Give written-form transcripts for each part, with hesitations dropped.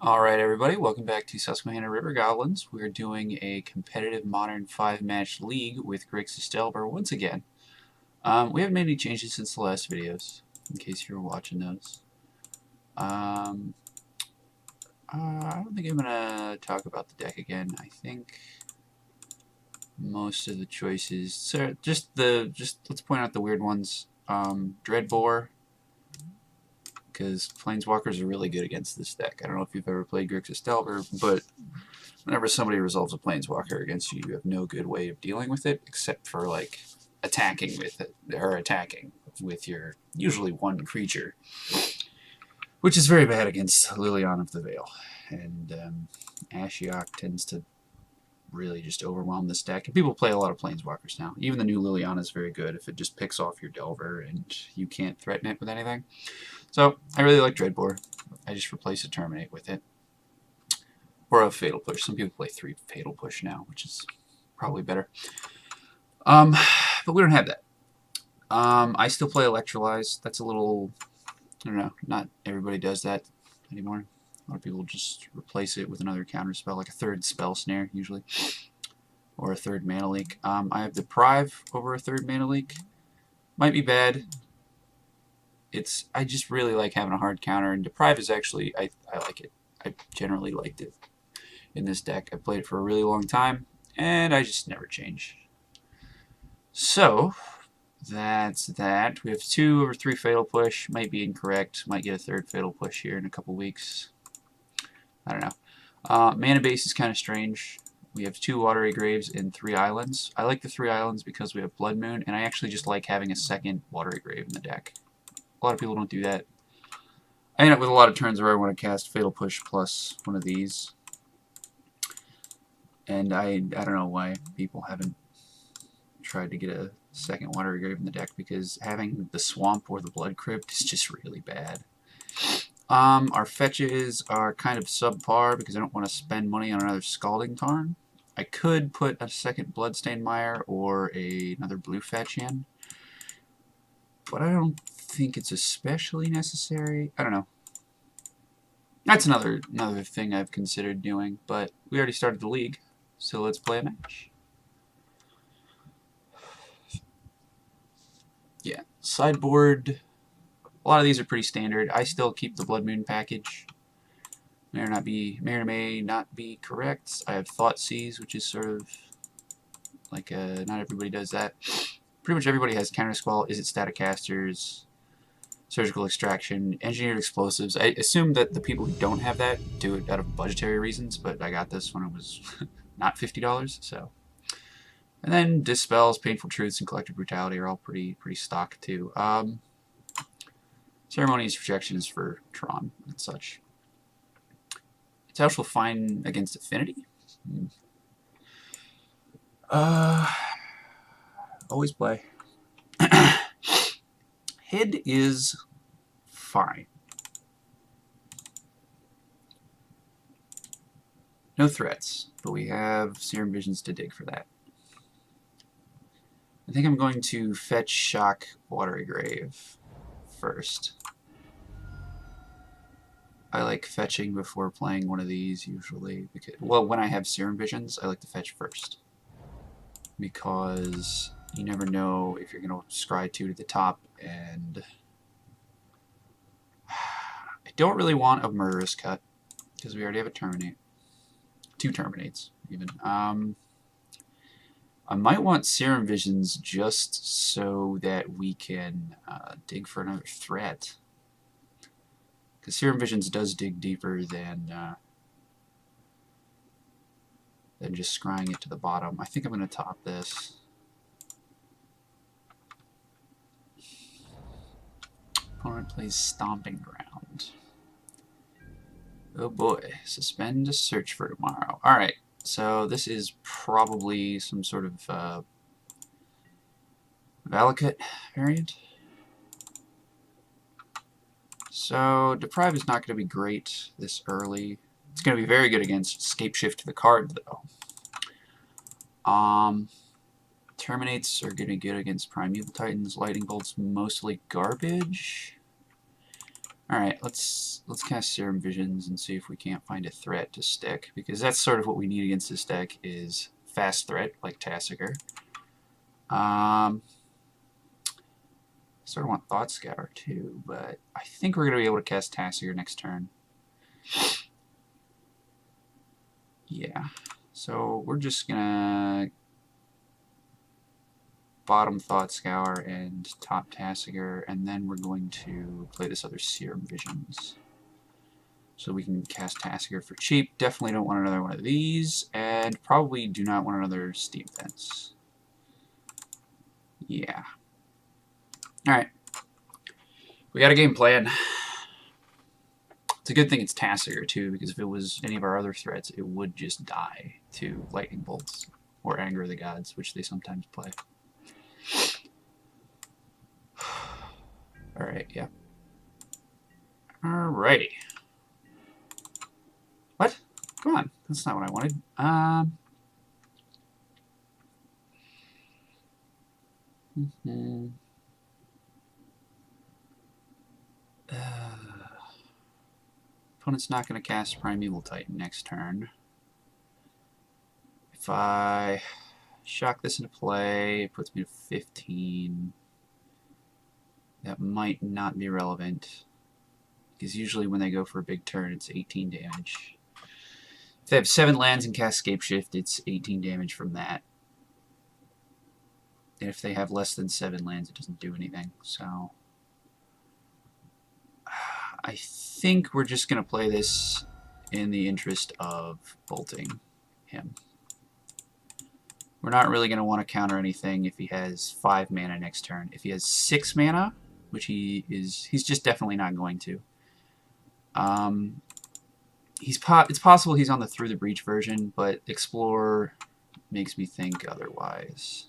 Alright everybody, welcome back to Susquehanna River Goblins. We're doing a competitive modern 5-match league with Grixis once again. We haven't made any changes since the last videos, in case you were watching those. I don't think I'm going to talk about the deck again. I think most of the choices, so just let's point out the weird ones. Dreadbore, because Planeswalkers are really good against this deck. I don't know if you've ever played Grixis, but whenever somebody resolves a Planeswalker against you, you have no good way of dealing with it, except for, like, attacking with it, or attacking with your, usually one creature, which is very bad against Liliana of the Veil. And Ashiok tends to really just overwhelm this deck. And people play a lot of Planeswalkers now. Even the new Liliana is very good if it just picks off your Delver and you can't threaten it with anything. So, I really like Dreadbore. I just replace a Terminate with it. Or a Fatal Push. Some people play 3 Fatal Push now, which is probably better. But we don't have that. I still play Electrolyze. That's a little, I don't know, not everybody does that anymore. A lot of people just replace it with another counter spell, like a 3rd Spell Snare, usually. Or a 3rd Mana Leak. I have Deprive over a 3rd Mana Leak. Might be bad. I just really like having a hard counter, and Deprive is actually, I like it. I generally liked it in this deck. I played it for a really long time, and I just never change. So, that's that. We have 2 over 3 Fatal Push. Might be incorrect. Might get a 3rd Fatal Push here in a couple weeks. I don't know. Mana base is kind of strange. We have 2 Watery Graves and 3 Islands. I like the 3 Islands because we have Blood Moon, and I actually just like having a 2nd Watery Grave in the deck. A lot of people don't do that. I end up with a lot of turns where I want to cast Fatal Push plus one of these. And I don't know why people haven't tried to get a 2nd Watery Grave in the deck, because having the Swamp or the Blood Crypt is just really bad. Our fetches are kind of subpar because I don't want to spend money on another Scalding Tarn. I could put a 2nd Bloodstained Mire or another blue fetch in, but I don't think it's especially necessary. I don't know. That's another thing I've considered doing, but we already started the league, so let's play a match. Yeah, sideboard. A lot of these are pretty standard. I still keep the Blood Moon package. May or may not be correct. I have Thoughtseize, which is sort of like not everybody does that. Pretty much everybody has Counter Squall, Is It Static Casters, Surgical Extraction, Engineered Explosives. I assume that the people who don't have that do it out of budgetary reasons, but I got this when it was not $50, so. And then Dispels, Painful Truths, and Collective Brutality are all pretty stock too. Ceremonious Rejection is for Tron and such. It's actually fine against Affinity. Always play. Hid is fine. No threats, but we have Serum Visions to dig for that. I think I'm going to fetch Shock Watery Grave first. I like fetching before playing one of these usually, because, well, when I have Serum Visions, I like to fetch first, because you never know if you're going to scry 2 to the top, and I don't really want a Murderous Cut, because we already have a Terminate. 2 Terminates, even. I might want Serum Visions just so that we can dig for another threat. Because Serum Visions does dig deeper than just scrying it to the bottom. I think I'm going to top this. Opponent plays Stomping Ground. Oh boy. Suspend a search for tomorrow. Alright, so this is probably some sort of Valakut variant. So Deprive is not going to be great this early. It's going to be very good against Scapeshift to the card, though. Terminates are going to be good against Primeval Titans. Lightning Bolt's mostly garbage. Alright, let's cast Serum Visions and see if we can't find a threat to stick, because that's sort of what we need against this deck, is fast threat, like Tassiger. Sort of want Thought Scour too, but I think we're going to be able to cast Tassiger next turn. Yeah, so we're just going to bottom Thought Scour and top Tassiger, and then we're going to play this other Serum Visions. So we can cast Tassiger for cheap. Definitely don't want another one of these, and probably do not want another Steam Fence. Yeah. Alright. We got a game plan. It's a good thing it's Tassiger, too, because if it was any of our other threats, it would just die to Lightning Bolts or Anger of the Gods, which they sometimes play. Alright, yeah. Alrighty. What? Come on. That's not what I wanted. Opponent's not going to cast Primeval Titan next turn. If I shock this into play, it puts me to 15. That might not be relevant, because usually when they go for a big turn, it's 18 damage. If they have 7 lands and cast Scapeshift, it's 18 damage from that. And if they have less than 7 lands, it doesn't do anything. So I think we're just going to play this in the interest of bolting him. We're not really going to want to counter anything if he has 5 mana next turn. If he has 6 mana, which he's just definitely not going to. It's possible he's on the Through the Breach version, but Explore makes me think otherwise.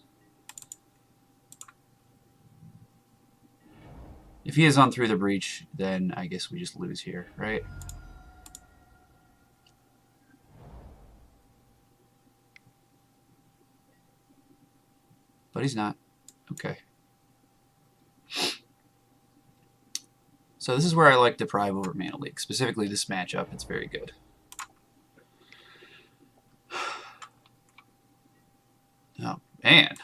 If he is on Through the Breach, then I guess we just lose here, right? But he's not. Okay. So this is where I like Deprive over Mana Leak. Specifically this matchup, it's very good. Oh, man.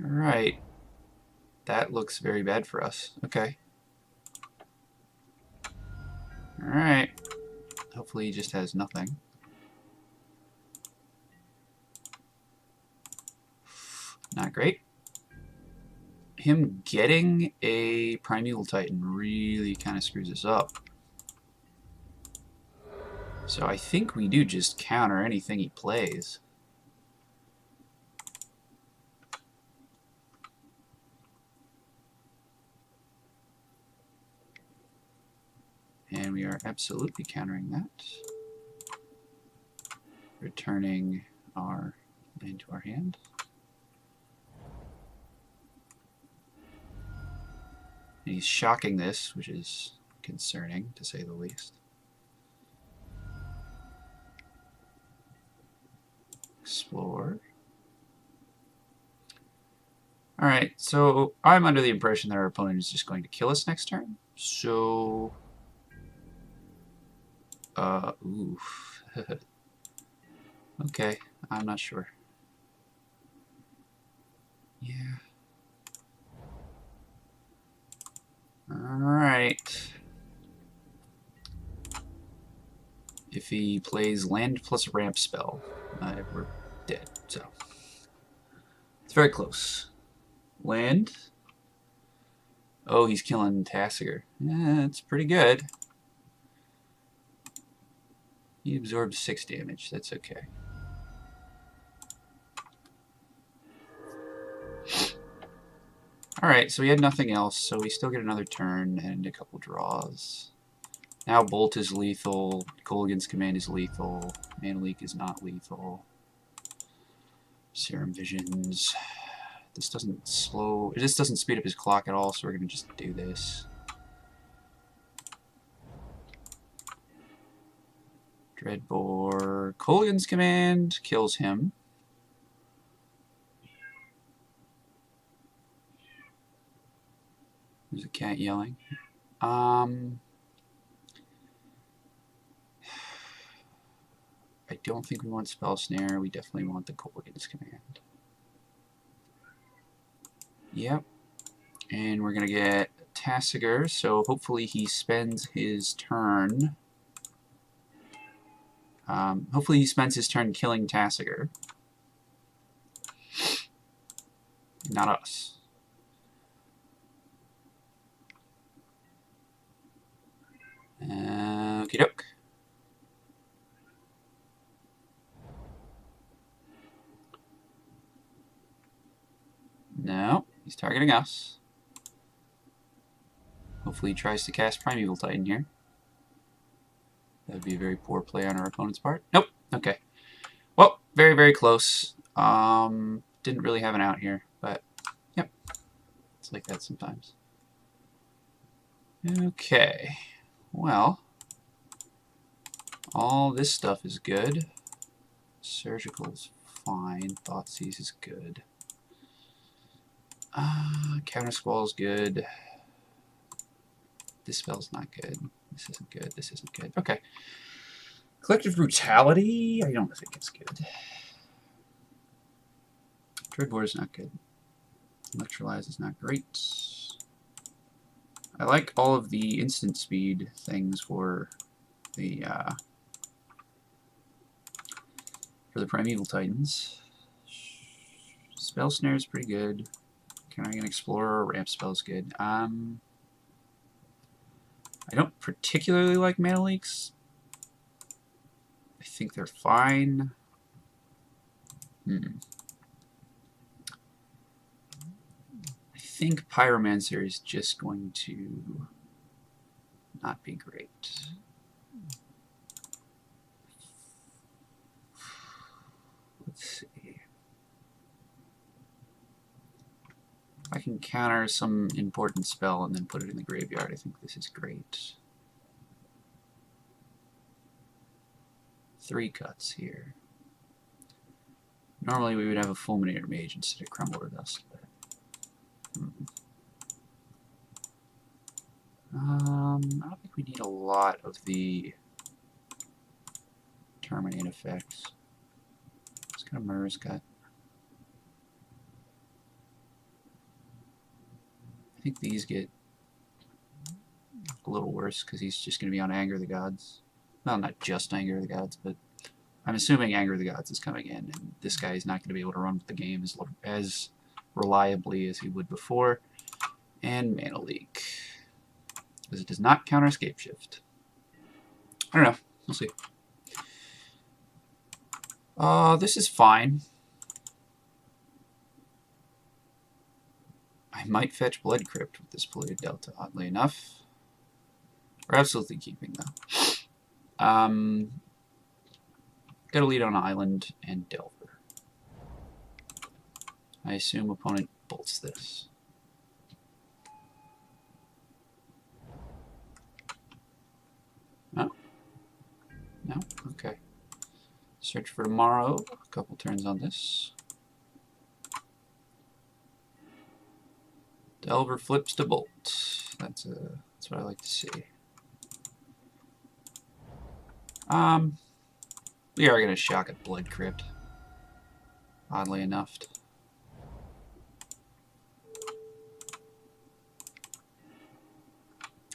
Alright. That looks very bad for us. Okay. Alright. Hopefully he just has nothing. Not great. Him getting a Primeval Titan really kind of screws us up. So I think we do just counter anything he plays. And we are absolutely countering that. Returning our land to our hand. And he's shocking this, which is concerning, to say the least. Explore. Alright, so I'm under the impression that our opponent is just going to kill us next turn. So... oof. Okay, I'm not sure. Yeah. Alright. If he plays land plus ramp spell, we're dead, so. It's very close. Land. Oh, he's killing Tassiger. Yeah, that's pretty good. He absorbs 6 damage. That's okay. Alright, so we had nothing else, so we still get another turn and a couple draws. Now Bolt is lethal, Kolaghan's Command is lethal, Mana Leak is not lethal. Serum Visions. This doesn't speed up his clock at all, so we're going to just do this. Dreadbore. Kolaghan's Command kills him. There's a cat yelling. I don't think we want Spell Snare. We definitely want the Goblins command. Yep. And we're going to get Tasigur, so hopefully he spends his turn. Hopefully he spends his turn killing Tasigur. Not us. Okie doke. No, he's targeting us. Hopefully he tries to cast Primeval Titan here. That would be a very poor play on our opponent's part. Nope. Okay. Well, very, very close. Didn't really have an out here, but yep. It's like that sometimes. Okay. Well, all this stuff is good. Surgical's fine. Thoughtseize is good. Counter Squall is good. This spell's not good. This isn't good. This isn't good. Okay. Collective Brutality, I don't think it's good. Dreadbore is not good. Electrolyze is not great. I like all of the instant speed things for the Primeval Titans. Spell Snare is pretty good. Carrying an Explorer, Ramp Spell is good. I don't particularly like Mana Leaks. I think they're fine. I think Pyromancer is just going to not be great. Let's see. I can counter some important spell and then put it in the graveyard. I think this is great. 3 cuts here. Normally we would have a Fulminator Mage instead of Crumbler Dust. But, I don't think we need a lot of the Terminate effects. It's got a Murr's Cut. I think these get a little worse because he's just going to be on Anger of the Gods. Well, not just Anger of the Gods, but I'm assuming Anger of the Gods is coming in, and this guy is not going to be able to run with the game as reliably as he would before. And Mana Leak, because it does not counter Escape Shift. I don't know. We'll see. This is fine. I might fetch Blood Crypt with this Polluted Delta, oddly enough. We're absolutely keeping, though. Got a lead on Island and Delver. I assume opponent bolts this. No? No? Okay. Search for Tomorrow. A couple turns on this. Delver flips to bolt. That's what I like to see. We are going to shock at Blood Crypt, oddly enough.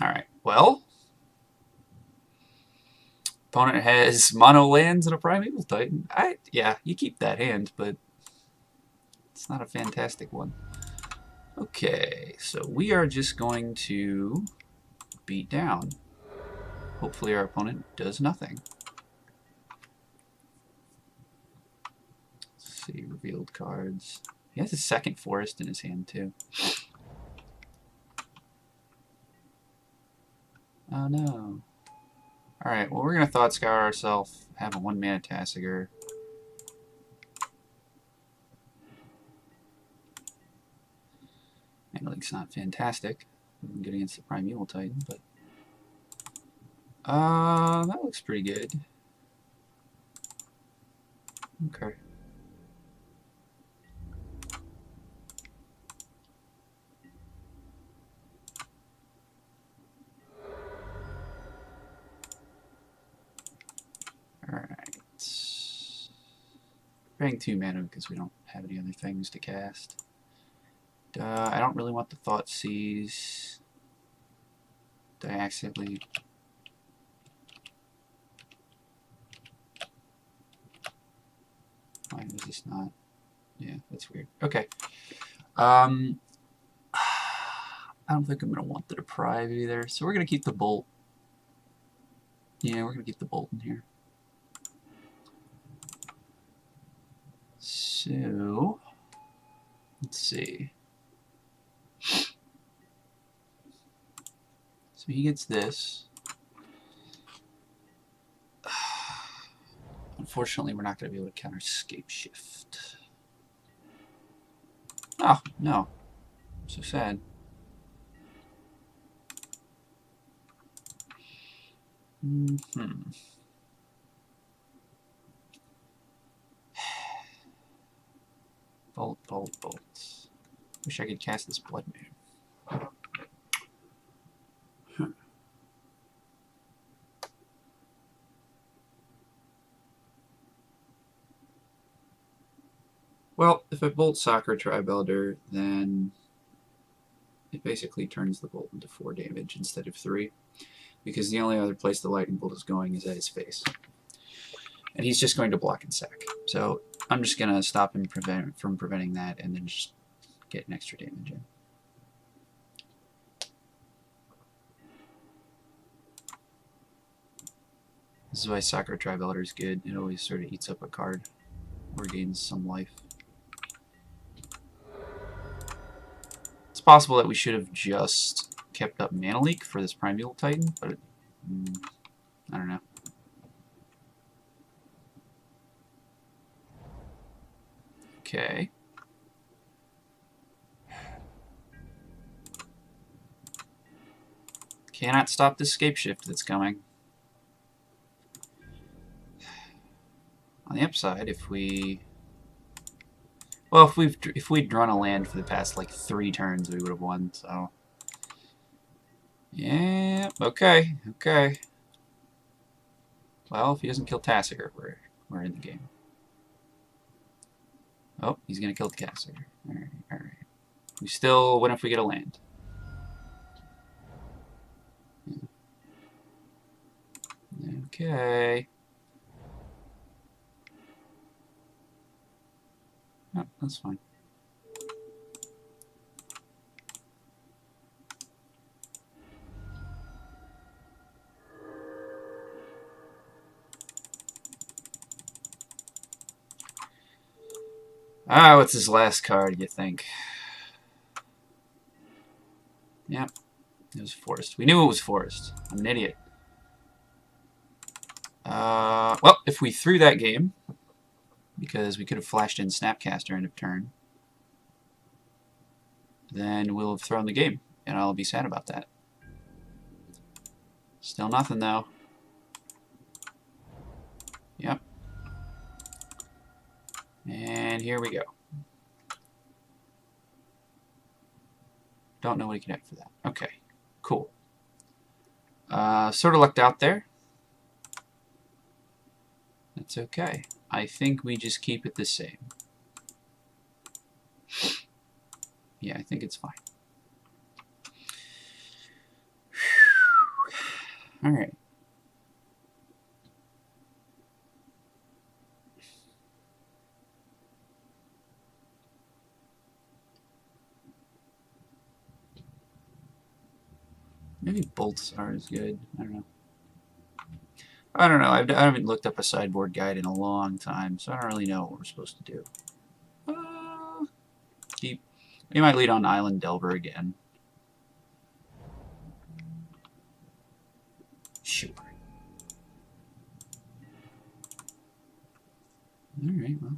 Alright, well, opponent has mono lands and a Primeval Titan. Yeah, you keep that hand, but it's not a fantastic one. Okay, so we are just going to beat down. Hopefully our opponent does nothing. Let's see, revealed cards. He has a second forest in his hand too. Oh no. Alright, well we're going to Thought Scour ourselves, have a 1-mana Tasigur. Mana Leak's not fantastic. Good against the Primeval Titan, but that looks pretty good. Okay. paying 2 mana because we don't have any other things to cast. I don't really want the Thoughtseize. Did I accidentally... Why is this not... Yeah, that's weird. Okay. I don't think I'm going to want the Deprive either, so we're going to keep the Bolt. Yeah, we're going to keep the Bolt in here. So, let's see. So he gets this. Unfortunately, we're not going to be able to counter Scape Shift. Oh, no. So sad. Bolt, bolt, bolt. Wish I could cast this Blood Moon. Well, if I bolt Soccer Tribe Elder, then it basically turns the bolt into 4 damage instead of 3. Because the only other place the lightning bolt is going is at his face. And he's just going to block and sack. So I'm just going to stop him from preventing that and then just get an extra damage in. This is why Soccer Tribe Elder is good. It always sort of eats up a card or gains some life. It's possible that we should have just kept up Mana Leak for this Primeval Titan, but I don't know. Okay. Cannot stop the Scape Shift that's coming. On the upside, if we... Well, if we'd drawn a land for the past, like, 3 turns, we would have won, so... Yeah, okay, okay. Well, if he doesn't kill Tassiger, we're in the game. Oh, he's gonna kill the Tassiger. Alright, alright. We still win if we get a land. Okay. Oh, that's fine. Ah, what's his last card, you think? Yep, it was Forest. We knew it was Forest. I'm an idiot. Well, if we threw that game, because we could have flashed in Snapcaster end of turn, then we'll have thrown the game, and I'll be sad about that. Still nothing, though. Yep. And here we go. Don't know what he can act for that. Okay, cool. Sort of lucked out there. That's okay. I think we just keep it the same. Yeah, I think it's fine. All right. Maybe bolts aren't as good. I don't know. I don't know. I haven't looked up a sideboard guide in a long time, so I don't really know what we're supposed to do. Keep. We might lead on Island Delver again. Sure. Alright, well.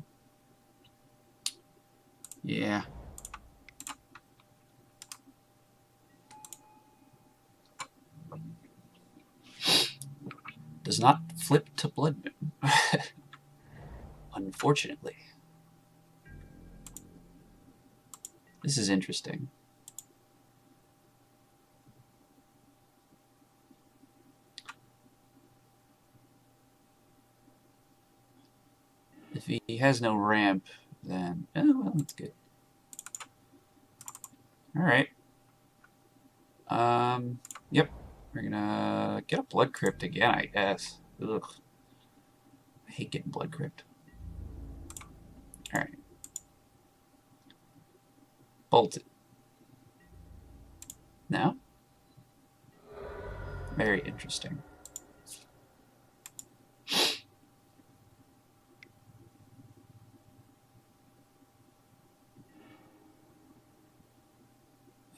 Yeah. Does not flip to Blood Moon. Unfortunately. This is interesting. The If he has no ramp, then... Oh, well, that's good. Alright. Yep. We're gonna get a Blood Crypt again, I guess. Ugh. I hate getting Blood Crypt. Alright. Bolt it. No? Very interesting.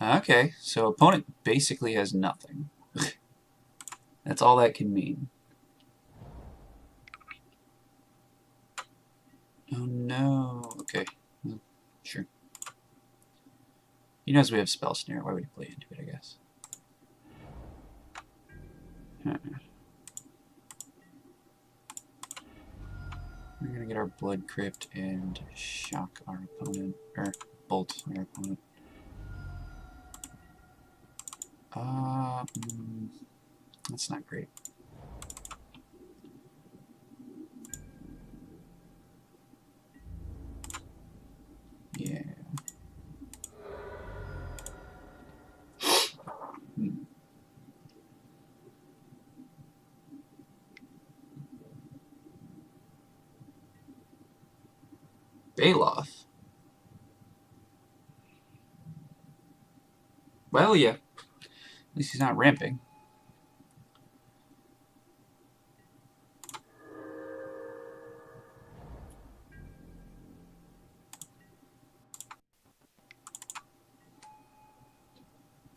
Okay, so opponent basically has nothing. That's all that can mean. Oh no. Okay. Well, sure. He knows we have Spell Snare. Why would he play into it, I guess? We're gonna get our Blood Crypt and shock our opponent, or bolt our opponent. That's not great. Yeah. Baloth. Well, yeah. At least he's not ramping.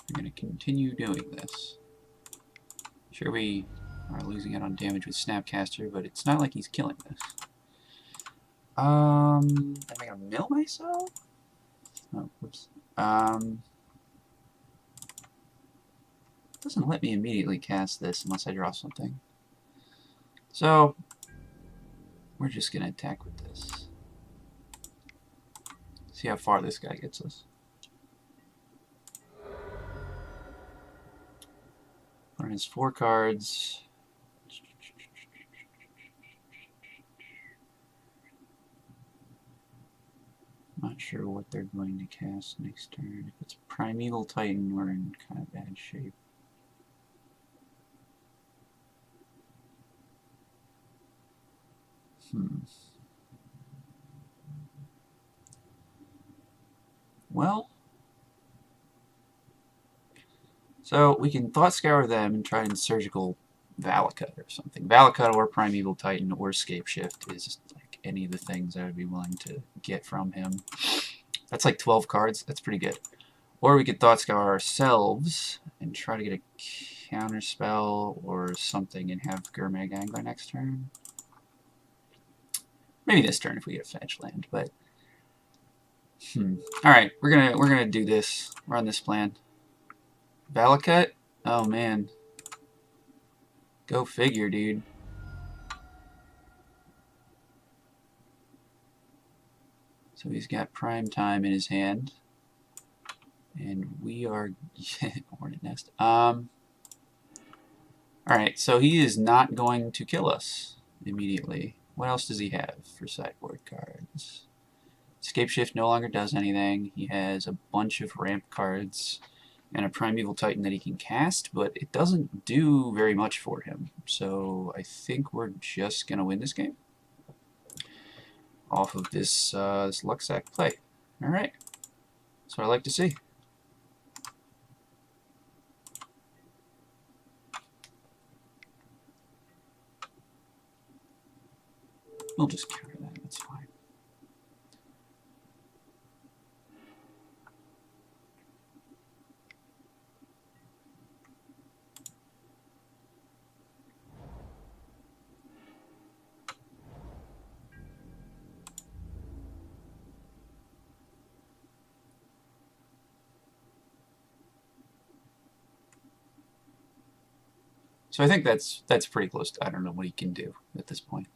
We're going to continue doing this. Sure, we are losing out on damage with Snapcaster, but it's not like he's killing this. Am I going to mill myself? Oh, whoops. Doesn't let me immediately cast this unless I draw something. So, we're just going to attack with this. See how far this guy gets us. Put his 4 cards. Not sure what they're going to cast next turn. If it's Primeval Titan, we're in kind of bad shape. Well, so we can Thought Scour them and try and Surgical Valakut or something. Valakut or Primeval Titan or Scapeshift is like any of the things I would be willing to get from him. That's like 12 cards. That's pretty good. Or we could Thought Scour ourselves and try to get a counter spell or something and have Gurmag Angler next turn. Maybe this turn if we get a fetch land, but Alright, we're gonna do this. Run this plan. Valakut? Oh man. Go figure, dude. So he's got Prime Time in his hand. And we are Hornet Nest. Alright, so he is not going to kill us immediately. What else does he have for sideboard cards? Scapeshift no longer does anything. He has a bunch of ramp cards and a Primeval Titan that he can cast, but it doesn't do very much for him. So I think we're just going to win this game off of this, this Luxac play. Alright, that's what I like to see. We'll just counter that, that's fine. So I think that's pretty close to, I don't know what he can do at this point.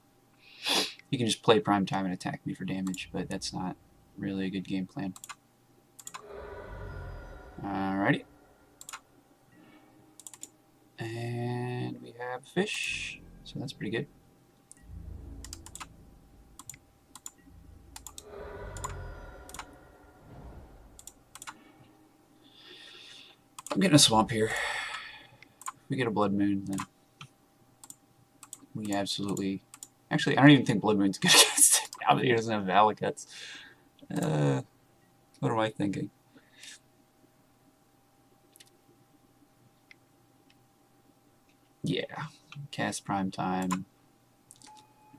He can just play Prime Time and attack me for damage, but that's not really a good game plan. Alrighty. And we have fish, so that's pretty good. getting a swamp here. If we get a blood moon, then we absolutely... Actually, I don't even think blood moon's good against it now that he doesn't have Valakuts. What am I thinking? Yeah, cast prime time.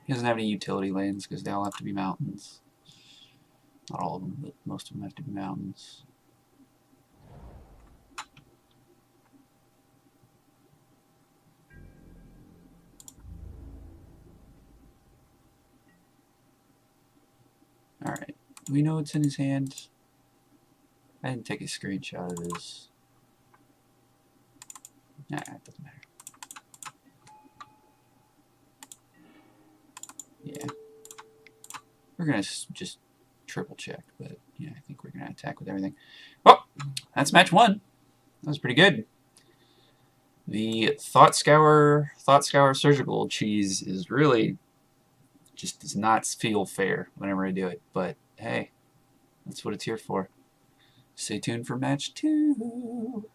He doesn't have any utility lands because they all have to be mountains. Not all of them, but most of them have to be mountains. Alright, we know what's in his hand. I didn't take a screenshot of this. Nah, it doesn't matter. Yeah. We're going to just triple check, but yeah, I think we're going to attack with everything. Well, that's match 1. That was pretty good. The Thought Scour Surgical cheese is really just does not feel fair whenever I do it, but hey, that's what it's here for. Stay tuned for match 2.